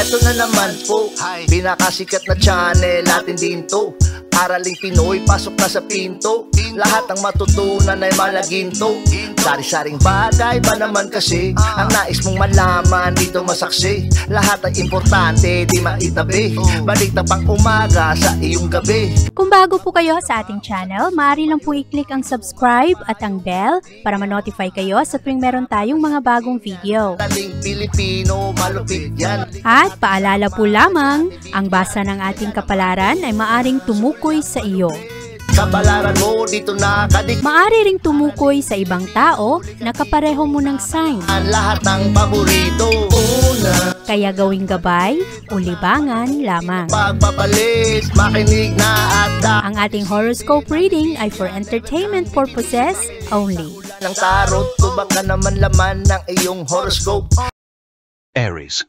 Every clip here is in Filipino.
Eto na naman po, pinakasikat na channel natin din to. Araling Pinoy, pasok na sa pinto. Lahat ng matutunan ay malaginto. Sari-saring bagay ba naman kasi ang nais mong malaman dito masaksi. Lahat ay importante, di maitabi. Balik na pang umaga sa iyong gabi. Kung bago po kayo sa ating channel, maaari lang po i-click ang subscribe at ang bell para ma-notify kayo sa tuwing meron tayong mga bagong video. Taling Pilipino, malupit yan. At paalala po lamang, ang basa ng ating kapalaran ay maaring tumukoy sa iyo. Kapalaran mo dito nakadik. Maaari ring tumukoy sa ibang tao na kapareho mo ng sign. Ang lahat ng paborito. Una, Kaya gawing gabay o libangan lamang. pagpapalit, makinig na at Ang ating horoscope reading ay for entertainment purposes only. ng tarot. Tubak ka naman laman ng iyong horoscope. Aries.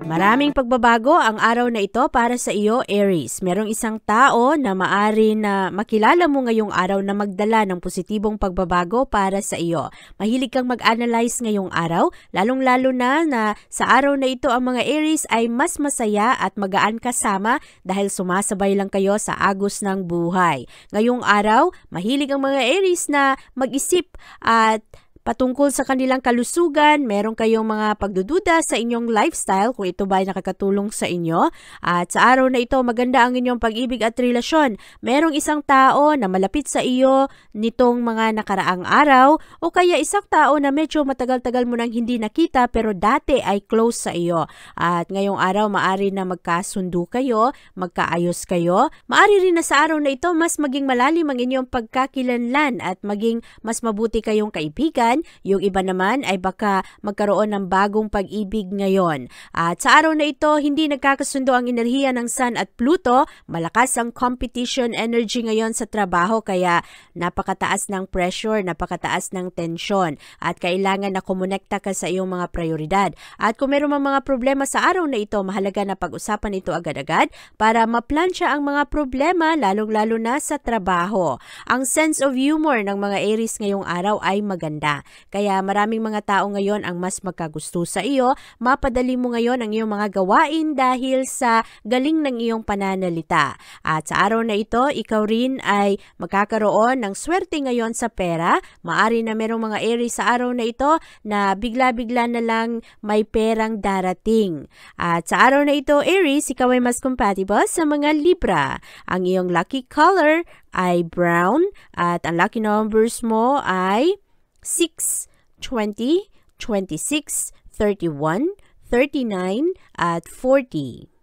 Maraming pagbabago ang araw na ito para sa iyo, Aries. Merong isang tao na maari na makilala mo ngayong araw na magdala ng positibong pagbabago para sa iyo. Mahilig kang mag-analyze ngayong araw, lalong-lalo na sa araw na ito ang mga Aries ay mas masaya at magaan kasama dahil sumasabay lang kayo sa agos ng buhay. Ngayong araw, mahilig ang mga Aries na mag-isip at patungkol sa kanilang kalusugan, meron kayong mga pagdududa sa inyong lifestyle kung ito ba ay nakakatulong sa inyo. At sa araw na ito, maganda ang inyong pag-ibig at relasyon. Merong isang tao na malapit sa iyo nitong mga nakaraang araw o kaya isang tao na medyo matagal-tagal mo nang hindi nakita pero dati ay close sa iyo. At ngayong araw, maari na magkasundo kayo, magkaayos kayo. Maari rin na sa araw na ito, mas maging malalim ang inyong pagkakilanlan at maging mas mabuti kayong kaibigan. Yung iba naman ay baka magkaroon ng bagong pag-ibig ngayon. At sa araw na ito, hindi nagkakasundo ang enerhiya ng Sun at Pluto. Malakas ang competition energy ngayon sa trabaho kaya napakataas ng pressure, napakataas ng tension at kailangan na kumonekta ka sa iyong mga prioridad. At kung meron mga problema sa araw na ito, mahalaga na pag-usapan ito agad-agad para maplansya ang mga problema lalong-lalo na sa trabaho. Ang sense of humor ng mga Aries ngayong araw ay maganda. Kaya maraming mga tao ngayon ang mas magkagusto sa iyo. Mapadali mo ngayon ang iyong mga gawain dahil sa galing ng iyong pananalita. At sa araw na ito, ikaw rin ay magkakaroon ng swerte ngayon sa pera. Maari na merong mga Aries sa araw na ito na bigla-bigla na lang may perang darating. At sa araw na ito, Aries, ikaw ay mas compatible sa mga Libra. Ang iyong lucky color ay brown at ang lucky numbers mo ay 6, 20, 26, 31, 39, at 40.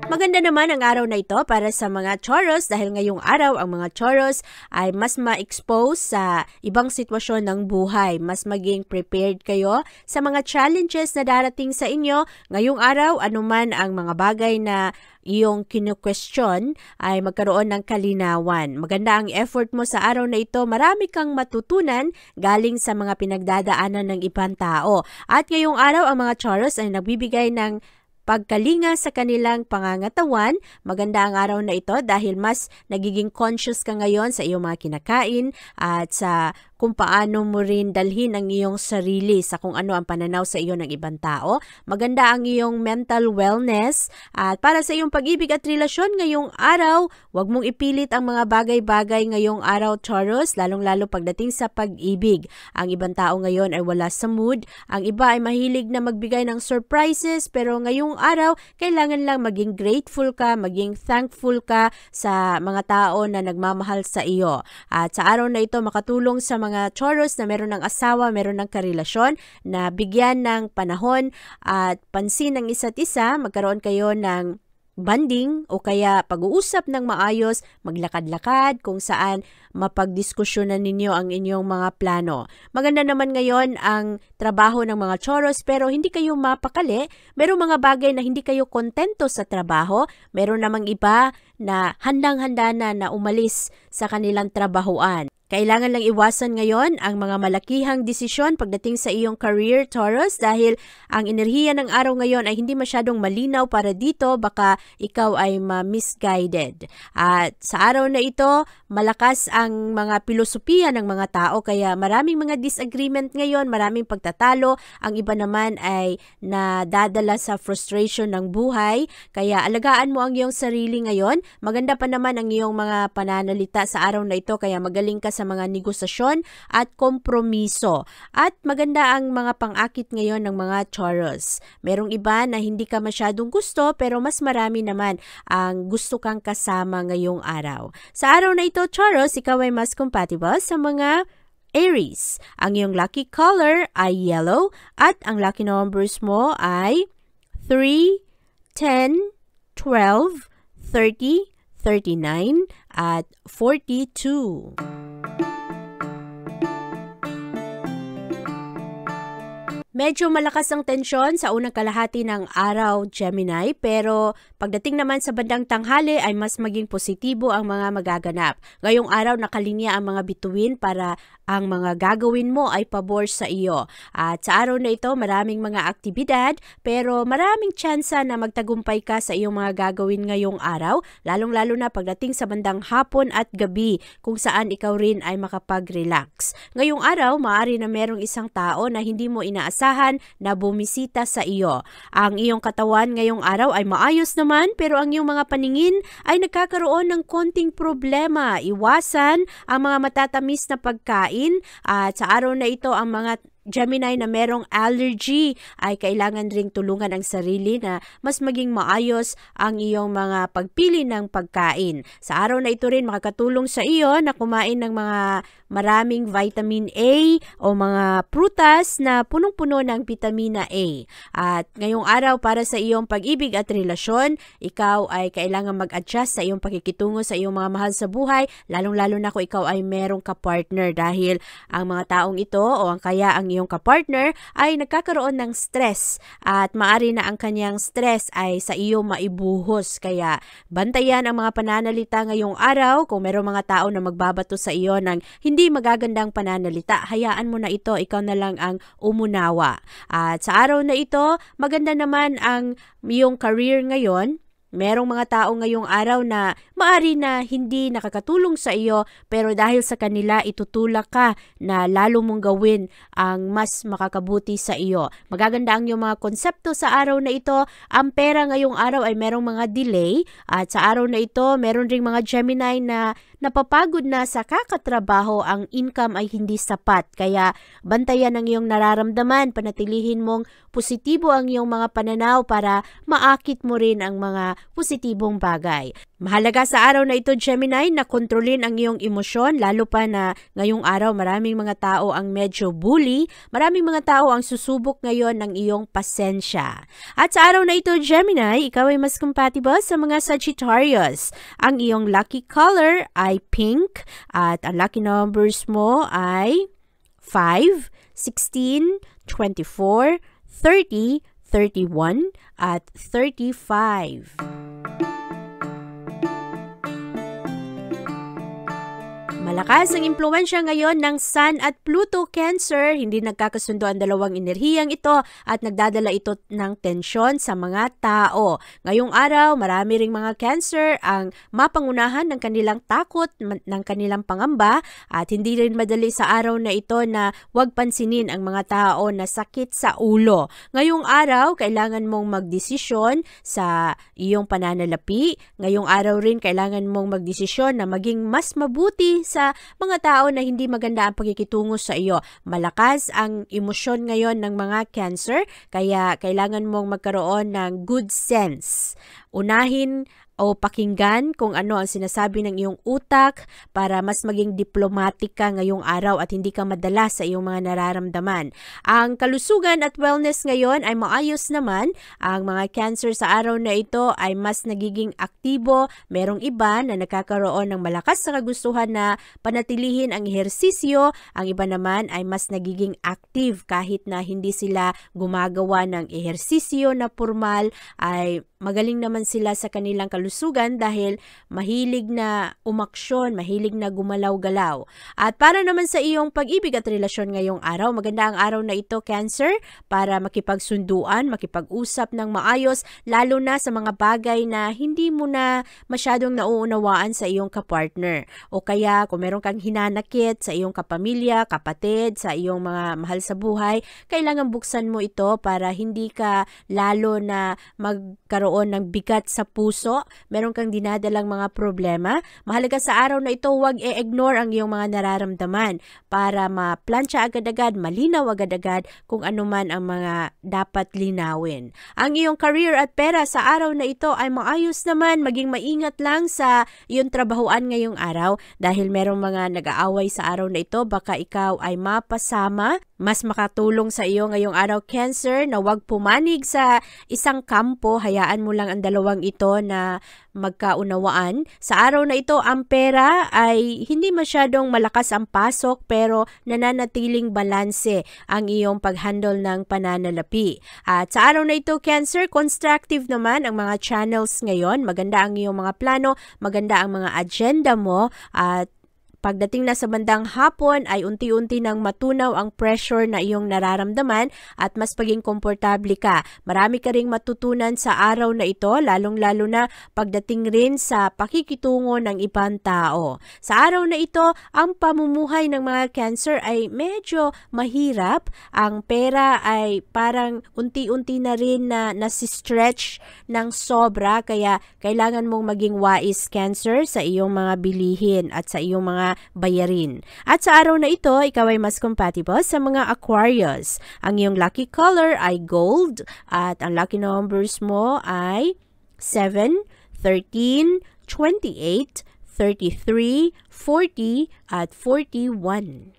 Maganda naman ang araw na ito para sa mga Taurus dahil ngayong araw ang mga Taurus ay mas ma-expose sa ibang sitwasyon ng buhay. Mas maging prepared kayo sa mga challenges na darating sa inyo. Ngayong araw, anuman ang mga bagay na iyong kinu-question ay magkaroon ng kalinawan. Maganda ang effort mo sa araw na ito. Marami kang matutunan galing sa mga pinagdadaanan ng ibang tao. At ngayong araw, ang mga Taurus ay nagbibigay ng pagkalinga sa kanilang pangangatawan. Maganda ang araw na ito dahil mas nagiging conscious ka ngayon sa iyong mga kinakain at sa kung paano mo rin dalhin ang iyong sarili sa kung ano ang pananaw sa iyo ng ibang tao. Maganda ang iyong mental wellness at para sa iyong pag-ibig at relasyon ngayong araw, huwag mong ipilit ang mga bagay-bagay ngayong araw, Taurus, lalong-lalo pagdating sa pag-ibig. Ang ibang tao ngayon ay wala sa mood, ang iba ay mahilig na magbigay ng surprises pero ngayong araw, kailangan lang maging grateful ka, maging thankful ka sa mga tao na nagmamahal sa iyo. At sa araw na ito, makatulong sa mga Taurus na meron ng asawa, meron ng karelasyon, na bigyan ng panahon at pansin ng isa't isa, magkaroon kayo ng banding o kaya pag-uusap ng maayos, maglakad-lakad kung saan mapagdiskusyonan ninyo ang inyong mga plano. Maganda naman ngayon ang trabaho ng mga Taurus pero hindi kayo mapakali. Merong mga bagay na hindi kayo kontento sa trabaho. Meron namang iba na handang-handa na umalis sa kanilang trabahuan. Kailangan lang iwasan ngayon ang mga malakihang desisyon pagdating sa iyong career, Taurus, dahil ang enerhiya ng araw ngayon ay hindi masyadong malinaw para dito, baka ikaw ay misguided. At sa araw na ito, malakas ang mga pilosopiya ng mga tao, kaya maraming mga disagreement ngayon, maraming pagtatalo, ang iba naman ay nadadala sa frustration ng buhay, kaya alagaan mo ang iyong sarili ngayon. Maganda pa naman ang iyong mga pananalita sa araw na ito, kaya magaling ka sa mga negosasyon at kompromiso. At maganda ang mga pang-akit ngayon ng mga Taurus. Merong iba na hindi ka masyadong gusto pero mas marami naman ang gusto kang kasama ngayong araw. Sa araw na ito, Taurus, ikaw ay mas compatible sa mga Aries. Ang iyong lucky color ay yellow at ang lucky numbers mo ay 3, 10, 12, 30, 39 at 42. Medyo malakas ang tensyon sa unang kalahati ng araw, Gemini, pero pagdating naman sa bandang tanghali ay mas maging positibo ang mga magaganap. Ngayong araw nakalinya ang mga bituin para ang mga gagawin mo ay pabor sa iyo. At sa araw na ito maraming mga aktibidad pero maraming tsansa na magtagumpay ka sa iyong mga gagawin ngayong araw, lalong-lalo na pagdating sa bandang hapon at gabi kung saan ikaw rin ay makapag-relax. Ngayong araw, maaari na merong isang tao na hindi mo inaasahan na bumisita sa iyo. Ang iyong katawan ngayong araw ay maayos naman pero ang iyong mga paningin ay nagkakaroon ng konting problema. Iwasan ang mga matatamis na pagkain at sa araw na ito ang mga Gemini na merong allergy ay kailangan ring tulungan ang sarili na mas maging maayos ang iyong mga pagpili ng pagkain. Sa araw na ito rin makakatulong sa iyo na kumain ng mga maraming vitamin A o mga prutas na punong-puno ng vitamina A. At ngayong araw para sa iyong pag-ibig at relasyon, ikaw ay kailangan mag-adjust sa iyong pakikitungo sa iyong mga mahal sa buhay, lalong-lalo na kung ikaw ay merong kapartner dahil ang mga taong ito o ang kaya ang iyong kapartner ay nagkakaroon ng stress at maari na ang kanyang stress ay sa iyo maibuhos. Kaya bantayan ang mga pananalita ngayong araw. Kung merong mga tao na magbabato sa iyo ng hindi magagandang pananalita, hayaan mo na ito, ikaw na lang ang umunawa. At sa araw na ito, maganda naman ang iyong career ngayon. Merong mga tao ngayong araw na maari na hindi nakakatulong sa iyo pero dahil sa kanila itutulak ka na lalo mong gawin ang mas makakabuti sa iyo. Magaganda ang iyong mga konsepto sa araw na ito. Ang pera ngayong araw ay merong mga delay at sa araw na ito meron ring mga Gemini na napapagod na sa kakatrabaho, ang income ay hindi sapat. Kaya bantayan ang iyong nararamdaman, panatilihin mong positibo ang iyong mga pananaw para maakit mo rin ang mga positibong bagay. Mahalaga sa araw na ito, Gemini, na kontrolin ang iyong emosyon, lalo pa na ngayong araw maraming mga tao ang medyo bully, maraming mga tao ang susubok ngayon ng iyong pasensya. At sa araw na ito, Gemini, ikaw ay mas compatible sa mga Sagittarius. Ang iyong lucky color ay pink at ang lucky numbers mo ay 5, 16, 24, 30, 31 at 35. Malakas ang impluwensya ngayon ng Sun at Pluto, Cancer. Hindi nagkakasundo ang dalawang enerhiyang ito at nagdadala ito ng tensyon sa mga tao. Ngayong araw, marami ring mga Cancer ang mapangunahan ng kanilang takot, ng kanilang pangamba at hindi rin madali sa araw na ito na huwag pansinin ang mga tao na sakit sa ulo. Ngayong araw, kailangan mong magdesisyon sa iyong pananalapi. Ngayong araw rin, kailangan mong magdesisyon na maging mas mabuti sa mga tao na hindi maganda ang pagkikitungo sa iyo. Malakas ang emosyon ngayon ng mga Cancer, kaya kailangan mong magkaroon ng good sense. Unahin o pakinggan kung ano ang sinasabi ng iyong utak para mas maging diplomatic ka ngayong araw at hindi ka madala sa iyong mga nararamdaman. Ang kalusugan at wellness ngayon ay maayos naman. Ang mga Cancer sa araw na ito ay mas nagiging aktibo. Merong iba na nagkakaroon ng malakas na kagustuhan na panatilihin ang ehersisyo. Ang iba naman ay mas nagiging active kahit na hindi sila gumagawa ng ehersisyo na formal, ay magaling naman sila sa kanilang kalusugan kalusugan dahil mahilig na umaksyon, mahilig na gumalaw-galaw. At para naman sa iyong pag-ibig at relasyon ngayong araw, maganda ang araw na ito, Cancer, para makipagsunduan, makipag-usap ng maayos, lalo na sa mga bagay na hindi mo na masyadong nauunawaan sa iyong kapartner. O kaya kung meron kang hinanakit sa iyong kapamilya, kapatid, sa iyong mga mahal sa buhay, kailangan buksan mo ito para hindi ka lalo na magkaroon ng bigat sa puso, meron kang dinadalang mga problema. Mahalaga sa araw na ito, huwag i-ignore ang iyong mga nararamdaman para ma-plansya agad-agad, malinaw agad-agad kung ano man ang mga dapat linawin. Ang iyong career at pera sa araw na ito ay maayos naman, maging maingat lang sa iyong trabahuan ngayong araw dahil merong mga nag-aaway sa araw na ito, baka ikaw ay mapasama. Mas makatulong sa iyo ngayong araw, Cancer, na huwag pumanig sa isang kampo, hayaan mo lang ang dalawang ito na magkaunawaan. Sa araw na ito, ang pera ay hindi masyadong malakas ang pasok pero nananatiling balanse ang iyong pag-handle ng pananalapi. At sa araw na ito, Cancer, constructive naman ang mga channels ngayon. Maganda ang iyong mga plano, maganda ang mga agenda mo at pagdating na sa bandang hapon ay unti-unti nang matunaw ang pressure na iyong nararamdaman at mas paging komportable ka. Marami ka ring matutunan sa araw na ito, lalong-lalo na pagdating rin sa pakikitungo ng ibang tao. Sa araw na ito, ang pamumuhay ng mga Cancer ay medyo mahirap. Ang pera ay parang unti-unti na rin na nasi-stretch ng sobra, kaya kailangan mong maging wais, Cancer, sa iyong mga bilihin at sa iyong mga bayarin. At sa araw na ito, ikaw ay mas compatible sa mga Aquarius. Ang iyong lucky color ay gold at ang lucky numbers mo ay 7, 13, 28, 33, 40 at 41.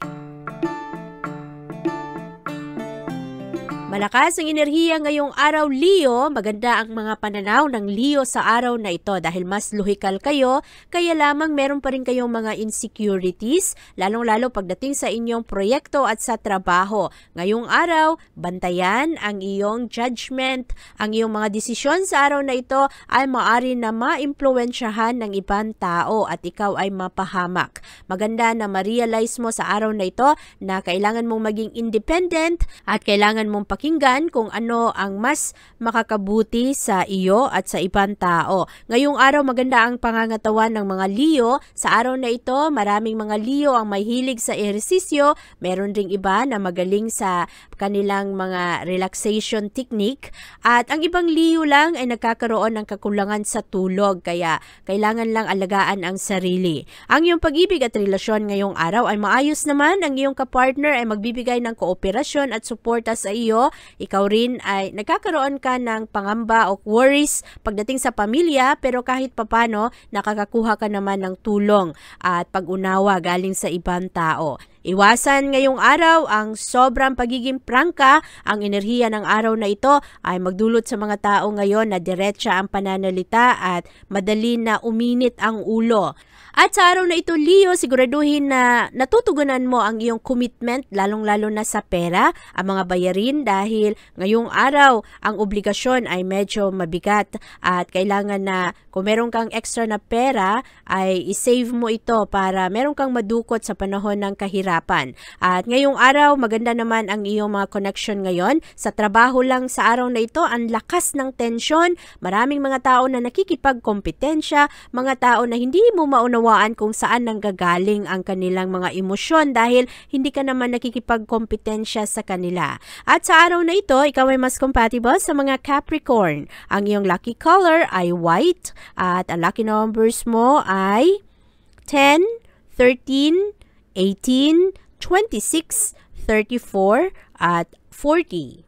Malakas ang enerhiya ngayong araw, Leo. Maganda ang mga pananaw ng Leo sa araw na ito dahil mas lohikal kayo, kaya lamang meron pa rin kayong mga insecurities, lalong-lalo pagdating sa inyong proyekto at sa trabaho. Ngayong araw, bantayan ang iyong judgment. Ang iyong mga desisyon sa araw na ito ay maaari na ma-impluwensyahan ng ibang tao at ikaw ay mapahamak. Maganda na ma-realize mo sa araw na ito na kailangan mong maging independent at kailangan mong pakinggan kung ano ang mas makakabuti sa iyo at sa ibang tao. Ngayong araw, maganda ang pangangatawan ng mga Leo. Sa araw na ito, maraming mga Leo ang mahilig sa ehersisyo. Meron ding iba na magaling sa kanilang mga relaxation technique. At ang ibang Leo lang ay nagkakaroon ng kakulangan sa tulog, kaya kailangan lang alagaan ang sarili. Ang iyong pag-ibig at relasyon ngayong araw ay maayos naman. Ang iyong kapartner ay magbibigay ng kooperasyon at suporta sa iyo. Ikaw rin ay nagkakaroon ka ng pangamba o worries pagdating sa pamilya, pero kahit papano nakakakuha ka naman ng tulong at pag-unawa galing sa ibang tao. Iwasan ngayong araw ang sobrang pagiging prangka. Ang enerhiya ng araw na ito ay magdulot sa mga tao ngayon na diretsa ang pananalita at madali na uminit ang ulo. At sa araw na ito, Leo, siguraduhin na natutugunan mo ang iyong commitment, lalong-lalo na sa pera, ang mga bayarin, dahil ngayong araw ang obligasyon ay medyo mabigat at kailangan na kung meron kang extra na pera ay isave mo ito para meron kang madukot sa panahon ng kahirapan. At ngayong araw, maganda naman ang iyong mga connection ngayon. Sa trabaho lang sa araw na ito, ang lakas ng tensyon, maraming mga tao na nakikipagkompetensya, mga tao na hindi mo maunawaan kung saan nanggagaling ang kanilang mga emosyon dahil hindi ka naman nakikipagkompetensya sa kanila. At sa araw na ito, ikaw ay mas compatible sa mga Capricorn. Ang iyong lucky color ay white at ang lucky numbers mo ay 10, 13, 18, 26, 34 at 40.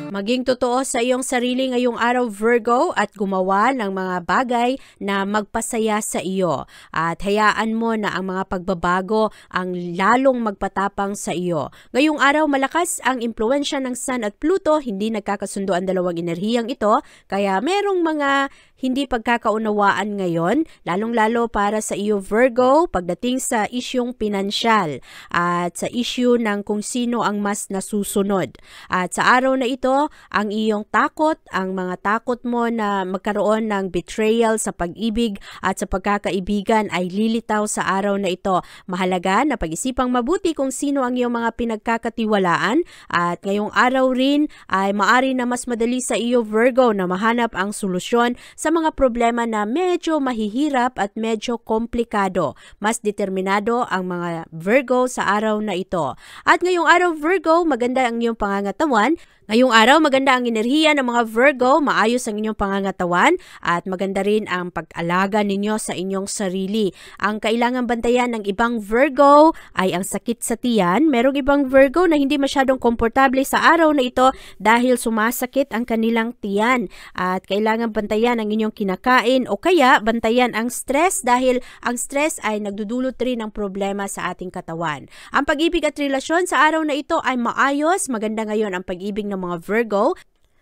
Maging totoo sa iyong sarili ngayong araw, Virgo, at gumawa ng mga bagay na magpasaya sa iyo. At hayaan mo na ang mga pagbabago ang lalong magpatapang sa iyo. Ngayong araw, malakas ang impluwensya ng Sun at Pluto, hindi nagkakasundo ang dalawang enerhiyang ito, kaya merong mga hindi pagkakaunawaan ngayon, lalong-lalo para sa iyo Virgo pagdating sa isyung pinansyal at sa issue ng kung sino ang mas nasusunod. At sa araw na ito, ang iyong takot, ang mga takot mo na magkaroon ng betrayal sa pag-ibig at sa pagkakaibigan ay lilitaw sa araw na ito. Mahalaga na pag-isipang mabuti kung sino ang iyong mga pinagkakatiwalaan at ngayong araw rin ay maari na mas madali sa iyo Virgo na mahanap ang solusyon sa mga problema na medyo mahihirap at medyo komplikado. Mas determinado ang mga Virgo sa araw na ito. At ngayong araw Virgo, maganda ang iyong pangangatawan. Ngayong araw, maganda ang enerhiya ng mga Virgo, maayos ang inyong pangangatawan at maganda rin ang pag-alaga ninyo sa inyong sarili. Ang kailangan bantayan ng ibang Virgo ay ang sakit sa tiyan. Merong ibang Virgo na hindi masyadong komportable sa araw na ito dahil sumasakit ang kanilang tiyan. At kailangan bantayan ang inyong kinakain o kaya bantayan ang stress dahil ang stress ay nagdudulot rin ng problema sa ating katawan. Ang pag-ibig at relasyon sa araw na ito ay maayos. Maganda ngayon ang pag-ibig ng mga Virgo.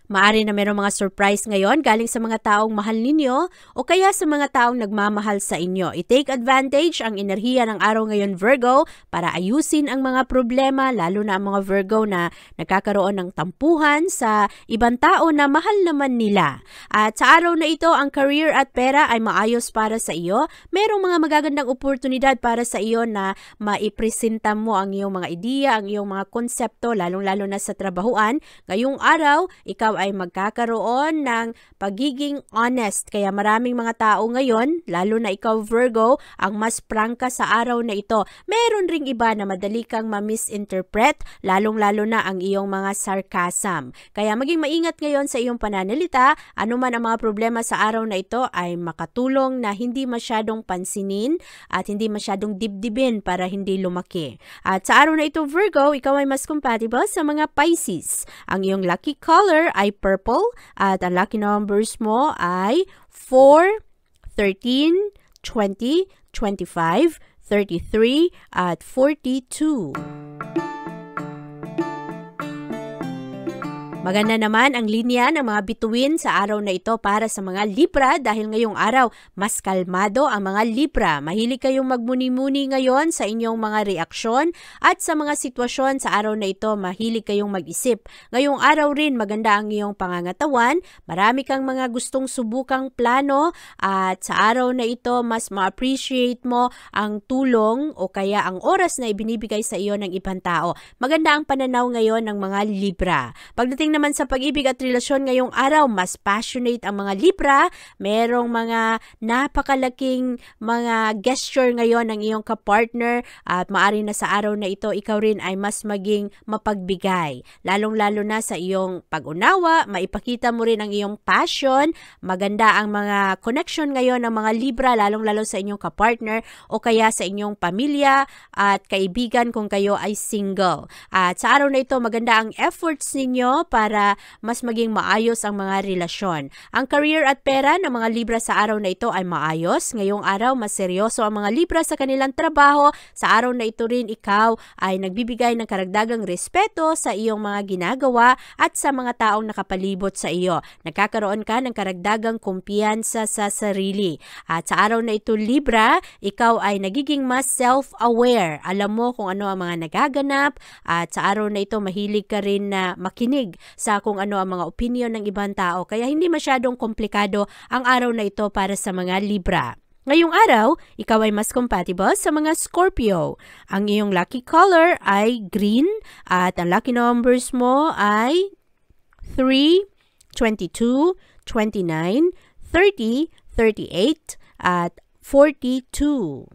Maari na mayroong mga surprise ngayon galing sa mga taong mahal ninyo o kaya sa mga taong nagmamahal sa inyo. I-take advantage ang enerhiya ng araw ngayon Virgo para ayusin ang mga problema, lalo na ang mga Virgo na nagkakaroon ng tampuhan sa ibang tao na mahal naman nila. At sa araw na ito, ang career at pera ay maayos para sa iyo. Merong mga magagandang oportunidad para sa iyo na maipresenta mo ang iyong mga ideya, ang iyong mga konsepto, lalong-lalo na sa trabahuan. Ngayong araw, ikaw ay magkakaroon ng pagiging honest. Kaya maraming mga tao ngayon, lalo na ikaw Virgo, ang mas prangka sa araw na ito. Meron ring iba na madali kang ma-misinterpret, lalong-lalo na ang iyong mga sarcasm. Kaya maging maingat ngayon sa iyong pananalita. Anuman ang mga problema sa araw na ito ay makatulong na hindi masyadong pansinin at hindi masyadong dibdibin para hindi lumaki. At sa araw na ito Virgo, ikaw ay mas compatible sa mga Pisces. Ang iyong lucky color ay purple at ang lucky numbers mo ay 4, 13, 20, 25, 33 at 42. Maganda naman ang linya ng mga bituin sa araw na ito para sa mga Libra dahil ngayong araw mas kalmado ang mga Libra. Mahilig kayong magmuni-muni ngayon sa inyong mga reaksyon at sa mga sitwasyon sa araw na ito mahilig kayong mag-isip. Ngayong araw rin maganda ang iyong pangangatawan. Marami kang mga gustong subukang plano at sa araw na ito mas ma-appreciate mo ang tulong o kaya ang oras na ibinibigay sa iyo ng ibang tao. Maganda ang pananaw ngayon ng mga Libra. Pagdating naman sa pag-ibig at relasyon ngayong araw, mas passionate ang mga Libra. Merong mga napakalaking mga gesture ngayon ng iyong kapartner at maari na sa araw na ito, ikaw rin ay mas maging mapagbigay. Lalong-lalo na sa iyong pag-unawa, maipakita mo rin ang iyong passion. Maganda ang mga connection ngayon ng mga Libra, lalong-lalo sa inyong kapartner o kaya sa inyong pamilya at kaibigan kung kayo ay single. At sa araw na ito, maganda ang efforts ninyo para mas maging maayos ang mga relasyon. Ang career at pera ng mga Libra sa araw na ito ay maayos. Ngayong araw, mas seryoso ang mga Libra sa kanilang trabaho. Sa araw na ito rin, ikaw ay nagbibigay ng karagdagang respeto sa iyong mga ginagawa at sa mga taong nakapalibot sa iyo. Nagkakaroon ka ng karagdagang kumpiyansa sa sarili. At sa araw na ito, Libra, ikaw ay nagiging mas self-aware. Alam mo kung ano ang mga nagaganap at sa araw na ito, mahilig ka rin na makinig sa kung ano ang mga opinion ng ibang tao. Kaya hindi masyadong komplikado ang araw na ito para sa mga Libra. Ngayong araw, ikaw ay mas compatible sa mga Scorpio. Ang iyong lucky color ay green at ang lucky numbers mo ay 3, 22, 29, 30, 38 at 42.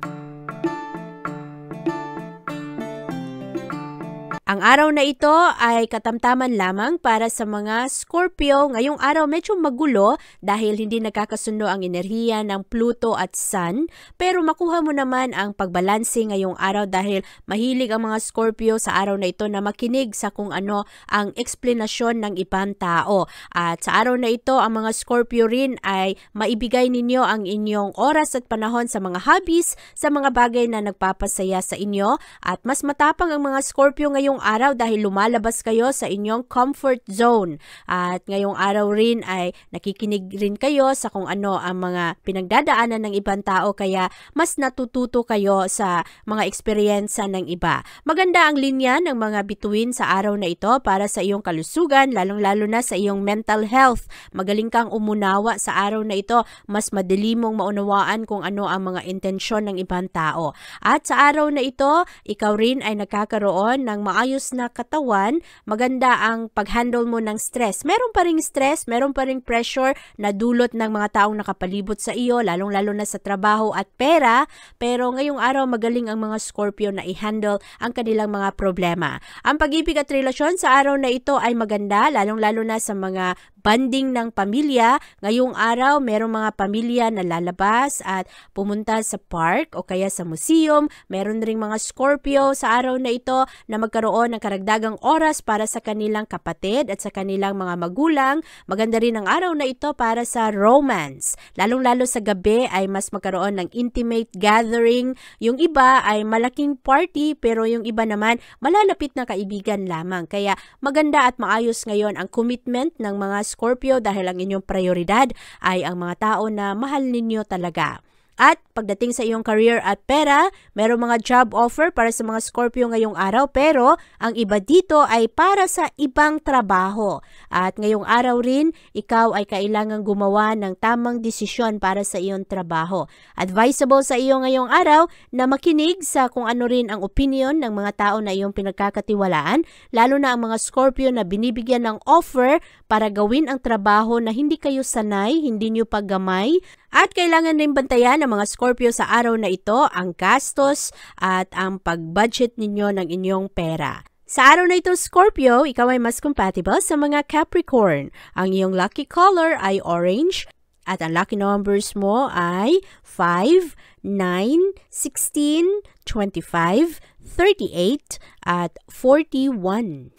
Ang araw na ito ay katamtaman lamang para sa mga Scorpio. Ngayong araw medyo magulo dahil hindi nagkakasundo ang enerhiya ng Pluto at Sun. Pero makuha mo naman ang pagbalanse ngayong araw dahil mahilig ang mga Scorpio sa araw na ito na makinig sa kung ano ang eksplanasyon ng ibang tao. At sa araw na ito, ang mga Scorpio rin ay maibigay ninyo ang inyong oras at panahon sa mga hobbies, sa mga bagay na nagpapasaya sa inyo. At mas matapang ang mga Scorpio ngayong araw dahil lumalabas kayo sa inyong comfort zone. At ngayong araw rin ay nakikinig rin kayo sa kung ano ang mga pinagdadaanan ng ibang tao kaya mas natututo kayo sa mga eksperyensa ng iba. Maganda ang linya ng mga bituin sa araw na ito para sa iyong kalusugan, lalong-lalo na sa iyong mental health. Magaling kang umunawa sa araw na ito, mas madali mong maunawaan kung ano ang mga intensyon ng ibang tao. At sa araw na ito, ikaw rin ay nagkakaroon ng maayos na katawan, maganda ang pag-handle mo ng stress. Meron pa ring stress, meron pa ring pressure na dulot ng mga taong nakapalibot sa iyo, lalong-lalo na sa trabaho at pera, pero ngayong araw magaling ang mga Scorpio na i-handle ang kanilang mga problema. Ang pag-ibig at relasyon sa araw na ito ay maganda, lalong-lalo na sa mga banding ng pamilya. Ngayong araw, merong mga pamilya na lalabas at pumunta sa park o kaya sa museum. Meron ring mga Scorpio sa araw na ito na magkaroon ng karagdagang oras para sa kanilang kapatid at sa kanilang mga magulang. Maganda rin ang araw na ito para sa romance. Lalong-lalo sa gabi ay mas magkaroon ng intimate gathering. Yung iba ay malaking party pero yung iba naman malalapit na kaibigan lamang. Kaya maganda at maayos ngayon ang commitment ng mga Scorpio dahil ang inyong prioridad ay ang mga tao na mahal ninyo talaga. At pagdating sa iyong career at pera, merong mga job offer para sa mga Scorpio ngayong araw pero ang iba dito ay para sa ibang trabaho. At ngayong araw rin, ikaw ay kailangang gumawa ng tamang desisyon para sa iyong trabaho. Advisable sa iyo ngayong araw na makinig sa kung ano rin ang opinion ng mga tao na iyong pinagkakatiwalaan, lalo na ang mga Scorpio na binibigyan ng offer para gawin ang trabaho na hindi kayo sanay, hindi nyo paggamay. At kailangan rin bantayan ng mga Scorpio sa araw na ito ang gastos at ang pag-budget ninyo ng inyong pera. Sa araw na ito, Scorpio, ikaw ay mas compatible sa mga Capricorn. Ang iyong lucky color ay orange at ang lucky numbers mo ay 5, 9, 16, 25, 38 at 41.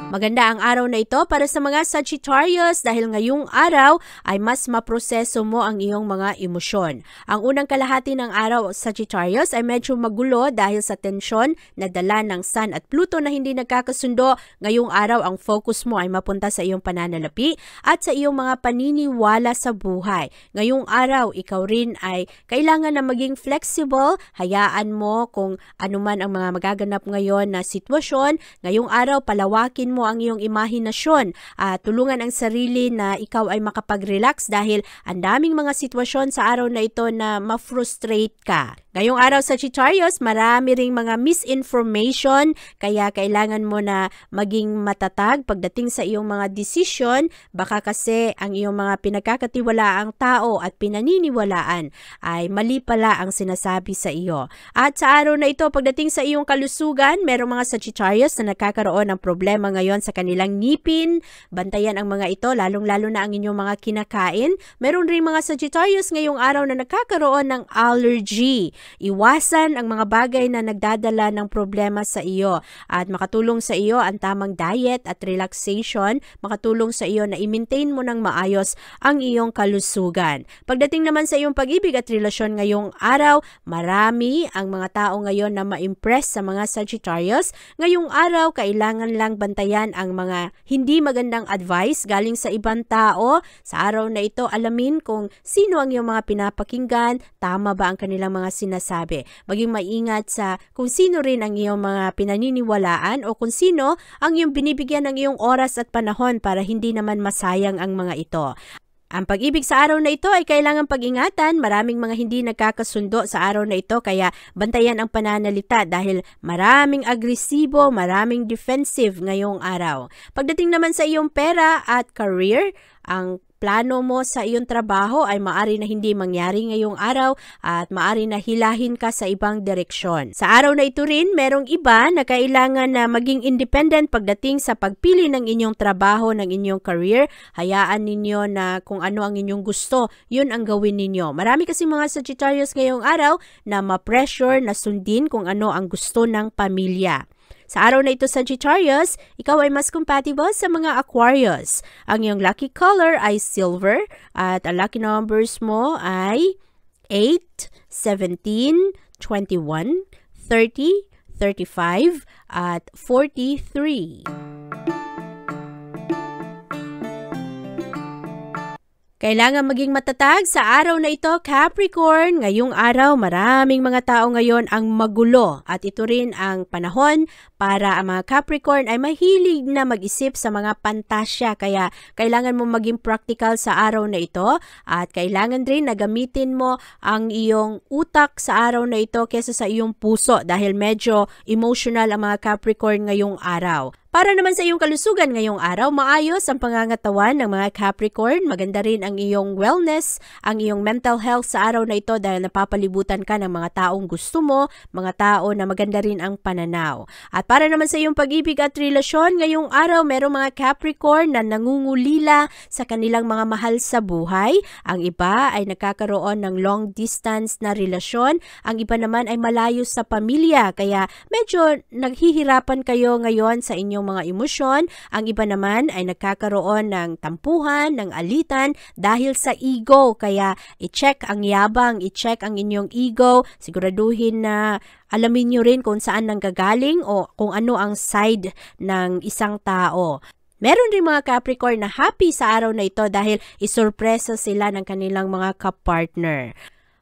Maganda ang araw na ito para sa mga Sagittarius dahil ngayong araw ay mas maproseso mo ang iyong mga emosyon. Ang unang kalahati ng araw, Sagittarius, ay medyo magulo dahil sa tensyon na dala ng Sun at Pluto na hindi nagkakasundo. Ngayong araw, ang focus mo ay mapunta sa iyong pananalapi at sa iyong mga paniniwala sa buhay. Ngayong araw, ikaw rin ay kailangan na maging flexible. Hayaan mo kung anuman ang mga magaganap ngayon na sitwasyon. Ngayong araw, palawakin mo ang iyong imahinasyon at tulungan ang sarili na ikaw ay makapag-relax dahil ang daming mga sitwasyon sa araw na ito na ma-frustrate ka. Ngayong araw sa Sagittarius, marami ring mga misinformation kaya kailangan mo na maging matatag pagdating sa iyong mga desisyon. Baka kasi ang iyong mga pinagkakatiwalaang tao at pinaniniwalaan ay mali pala ang sinasabi sa iyo. At sa araw na ito, pagdating sa iyong kalusugan, merong mga Sagittarius na nagkakaroon ng problema ngayon sa kanilang ngipin. Bantayan ang mga ito, lalong-lalo na ang inyong mga kinakain. Meron rin mga Sagittarius ngayong araw na nagkakaroon ng allergy. Iwasan ang mga bagay na nagdadala ng problema sa iyo at makatulong sa iyo ang tamang diet at relaxation, makatulong sa iyo na i-maintain mo ng maayos ang iyong kalusugan. Pagdating naman sa iyong pag-ibig at relasyon ngayong araw, marami ang mga tao ngayon na ma-impress sa mga Sagittarius. Ngayong araw, kailangan lang bantayan ang mga hindi magandang advice galing sa ibang tao. Sa araw na ito, alamin kung sino ang iyong mga pinapakinggan, tama ba ang kanilang mga sinasabi. Maging maingat sa kung sino rin ang iyong mga pinaniniwalaan o kung sino ang iyong binibigyan ng iyong oras at panahon para hindi naman masayang ang mga ito. Ang pag-ibig sa araw na ito ay kailangang pag-ingatan. Maraming mga hindi nagkakasundo sa araw na ito kaya bantayan ang pananalita dahil maraming agresibo, maraming defensive ngayong araw. Pagdating naman sa iyong pera at career, ang plano mo sa iyong trabaho ay maari na hindi mangyari ngayong araw at maari na hilahin ka sa ibang direksyon. Sa araw na ito rin, merong iba na kailangan na maging independent pagdating sa pagpili ng inyong trabaho, ng inyong career. Hayaan ninyo na kung ano ang inyong gusto, yun ang gawin ninyo. Marami kasi mga Sagittarius ngayong araw na ma-pressure na sundin kung ano ang gusto ng pamilya. Sa araw na ito, Sagittarius, ikaw ay mas compatible sa mga Aquarius. Ang iyong lucky color ay silver at ang lucky numbers mo ay 8, 17, 21, 30, 35, at 43. Kailangan maging matatag sa araw na ito, Capricorn. Ngayong araw, maraming mga tao ngayon ang magulo at ito rin ang panahon para ang mga Capricorn ay mahilig na mag-isip sa mga pantasya. Kaya kailangan mo maging practical sa araw na ito at kailangan rin na gamitin mo ang iyong utak sa araw na ito kesa sa iyong puso dahil medyo emotional ang mga Capricorn ngayong araw. Para naman sa iyong kalusugan ngayong araw, maayos ang pangangatawan ng mga Capricorn. Maganda rin ang iyong wellness, ang iyong mental health sa araw na ito dahil napapalibutan ka ng mga taong gusto mo, mga tao na maganda rin ang pananaw. At para naman sa iyong pag-ibig at relasyon, ngayong araw merong mga Capricorn na nangungulila sa kanilang mga mahal sa buhay. Ang iba ay nagkakaroon ng long distance na relasyon. Ang iba naman ay malayo sa pamilya. Kaya medyo naghihirapan kayo ngayon sa inyong mga emosyon. Ang iba naman ay nagkakaroon ng tampuhan, ng alitan dahil sa ego. Kaya i-check ang yabang, i-check ang inyong ego. Siguraduhin na alamin nyo rin kung saan nanggagaling o kung ano ang side ng isang tao. Meron rin mga Capricorn na happy sa araw na ito dahil isurpresa sila ng kanilang mga kapartner.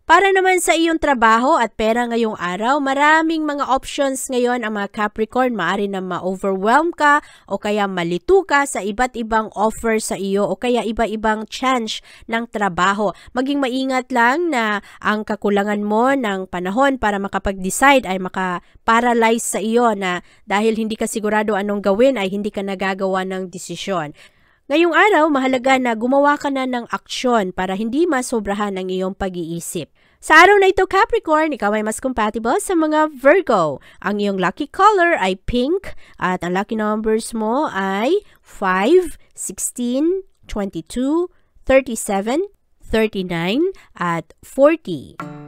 Para naman sa iyong trabaho at pera ngayong araw, maraming mga options ngayon ang mga Capricorn. Maaari na ma-overwhelm ka o kaya malito ka sa iba't ibang offer sa iyo o kaya iba-ibang chance ng trabaho. Maging maingat lang na ang kakulangan mo ng panahon para makapag-decide ay maka-paralyze sa iyo na dahil hindi ka sigurado anong gawin ay hindi ka nagagawa ng desisyon. Ngayong araw, mahalaga na gumawa ka na ng aksyon para hindi masobrahan ang iyong pag-iisip. Sa araw na ito, Capricorn, ikaw ay mas compatible sa mga Virgo. Ang iyong lucky color ay pink at ang lucky numbers mo ay 5, 16, 22, 37, 39 at 40.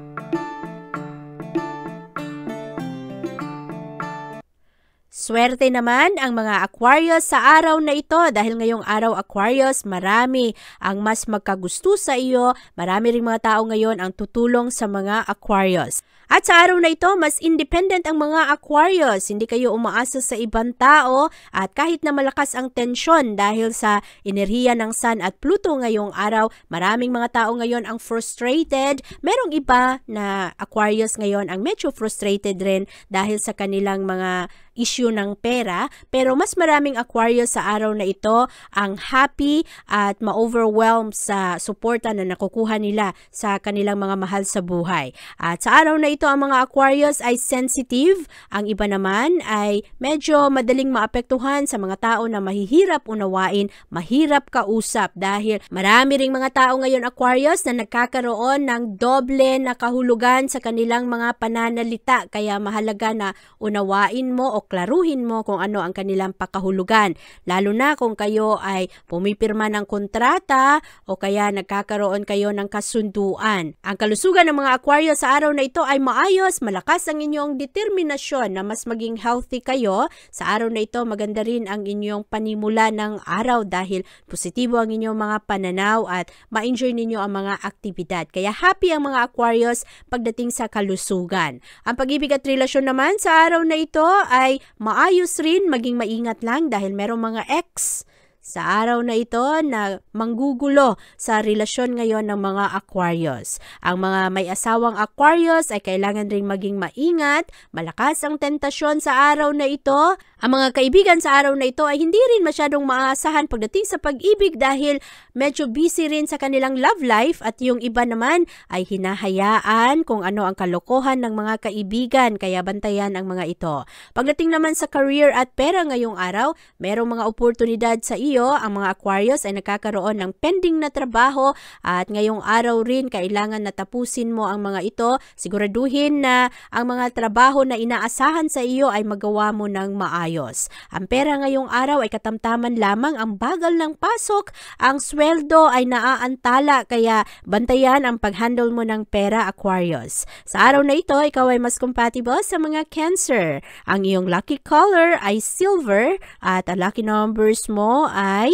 Swerte naman ang mga Aquarius sa araw na ito dahil ngayong araw Aquarius, marami ang mas magkagusto sa iyo, marami ring mga tao ngayon ang tutulong sa mga Aquarius. At sa araw na ito, mas independent ang mga Aquarius. Hindi kayo umaasa sa ibang tao at kahit na malakas ang tensyon dahil sa enerhiya ng Sun at Pluto ngayong araw, maraming mga tao ngayon ang frustrated. Merong iba na Aquarius ngayon ang medyo frustrated rin dahil sa kanilang mga issue ng pera. Pero mas maraming Aquarius sa araw na ito ang happy at ma-overwhelm sa suporta na nakukuha nila sa kanilang mga mahal sa buhay. At sa araw na ito, ang mga Aquarius ay sensitive. Ang iba naman ay medyo madaling maapektuhan sa mga tao na mahihirap unawain, mahirap kausap dahil marami ring mga tao ngayon Aquarius na nagkakaroon ng doble na kahulugan sa kanilang mga pananalita. Kaya mahalaga na unawain mo o klaruhin mo kung ano ang kanilang pakahulugan. Lalo na kung kayo ay pumipirma ng kontrata o kaya nagkakaroon kayo ng kasunduan. Ang kalusugan ng mga Aquarius sa araw na ito ay maayos, malakas ang inyong determinasyon na mas maging healthy kayo. Sa araw na ito, maganda rin ang inyong panimula ng araw dahil positibo ang inyong mga pananaw at ma-enjoy ninyo ang mga aktibidad. Kaya happy ang mga Aquarius pagdating sa kalusugan. Ang pag-ibig at relasyon naman sa araw na ito ay maayos rin, maging maingat lang dahil merong mga ex sa araw na ito na manggugulo sa relasyon ngayon ng mga Aquarius. Ang mga may asawang Aquarius ay kailangan ring maging maingat, malakas ang tentasyon sa araw na ito. Ang mga kaibigan sa araw na ito ay hindi rin masyadong maaasahan pagdating sa pag-ibig dahil medyo busy rin sa kanilang love life at yung iba naman ay hinahayaan kung ano ang kalokohan ng mga kaibigan kaya bantayan ang mga ito. Pagdating naman sa career at pera ngayong araw, merong mga oportunidad sa iyo. Ang mga Aquarius ay nagkakaroon ng pending na trabaho at ngayong araw rin kailangan na tapusin mo ang mga ito. Siguraduhin na ang mga trabaho na inaasahan sa iyo ay magawa mo ng maayos. Ang pera ngayong araw ay katamtaman lamang, ang bagal ng pasok, ang sweldo ay naaantala kaya bantayan ang pag-handle mo ng pera Aquarius. Sa araw na ito, ikaw ay mas compatible sa mga Cancer. Ang iyong lucky color ay silver at ang lucky numbers mo ay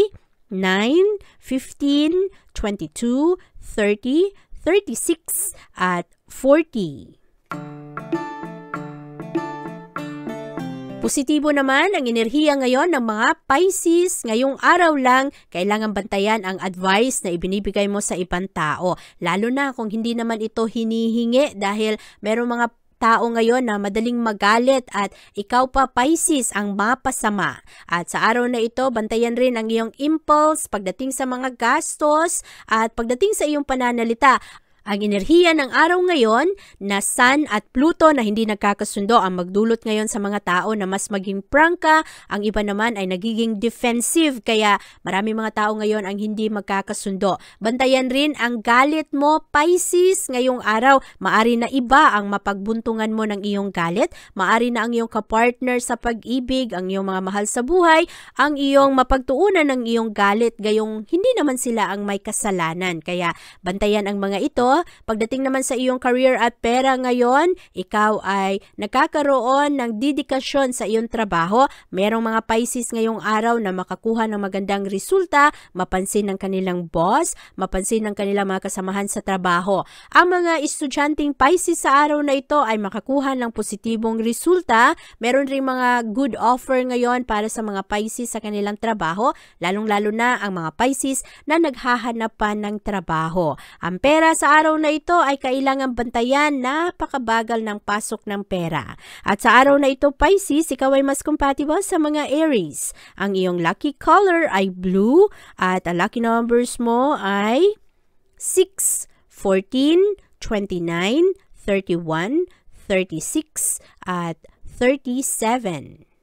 9, 15, 22, 30, 36 at 40. Positibo naman ang enerhiya ngayon ng mga Pisces. Ngayong araw lang, kailangan bantayan ang advice na ibinibigay mo sa ibang tao. Lalo na kung hindi naman ito hinihingi dahil merong mga tao ngayon na madaling magalit at ikaw pa Pisces ang mapasama. At sa araw na ito, bantayan rin ang iyong impulse pagdating sa mga gastos at pagdating sa iyong pananalita. Ang enerhiya ng araw ngayon na Sun at Pluto na hindi nagkakasundo ang magdulot ngayon sa mga tao na mas maging prangka, ang iba naman ay nagiging defensive kaya marami mga tao ngayon ang hindi magkakasundo. Bantayan rin ang galit mo Pisces ngayong araw. Maari na iba ang mapagbuntungan mo ng iyong galit, maari na ang iyong kapartner sa pag-ibig, ang iyong mga mahal sa buhay, ang iyong mapagtuunan ng iyong galit gayong hindi naman sila ang may kasalanan. Kaya bantayan ang mga ito. Pagdating naman sa iyong career at pera ngayon, ikaw ay nagkakaroon ng dedikasyon sa iyong trabaho. Merong mga Pisces ngayong araw na makakuha ng magandang resulta, mapansin ng kanilang boss, mapansin ng kanilang mga kasamahan sa trabaho. Ang mga estudyanteng Pisces sa araw na ito ay makakuha ng positibong resulta. Meron ring mga good offer ngayon para sa mga Pisces sa kanilang trabaho, lalong-lalo na ang mga Pisces na naghahanap pa ng trabaho. Ang pera sa araw na ito ay kailangan bantayan, napakabagal ng pasok ng pera. At sa araw na ito, Pisces, ikaw ay mas compatible sa mga Aries. Ang iyong lucky color ay blue at ang lucky numbers mo ay 6, 14, 29, 31, 36 at 37.